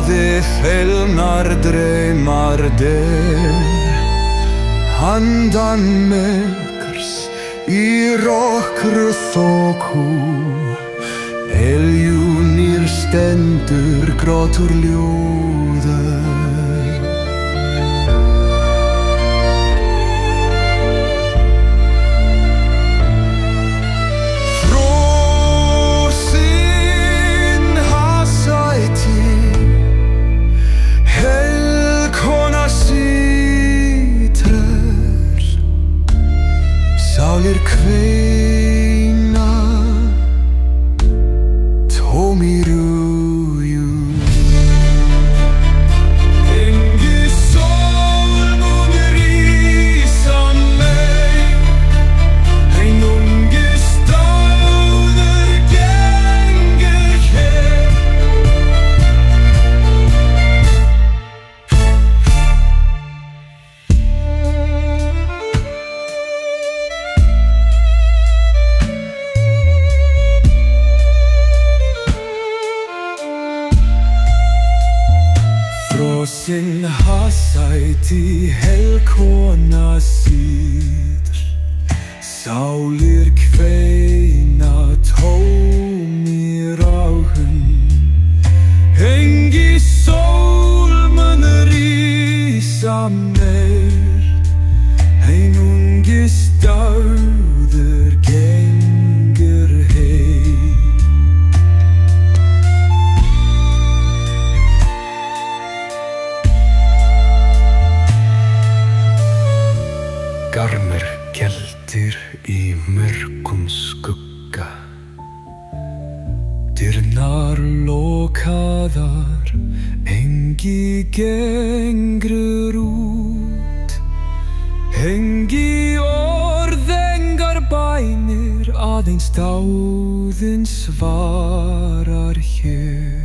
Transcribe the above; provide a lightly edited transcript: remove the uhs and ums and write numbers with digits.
Hafið feilnar dreymar handan myrkurs í rokru þoku. Eljúnir stendur grátur ljóður. Sálir kveina tóm í rúju. Engi sól mun rísa mig, ein ungi stáður gengur hér. Frosin hasæti helkona síður, sálir kveina tómir augun. Engi sól mun rísa meir, ein ungi stáður gengur heim. Garmur geltir í mörkum skugga, dyrnar lokaðar, engi gengur út. Engi orð, engar bænir, aðeins dáðin svarar hér.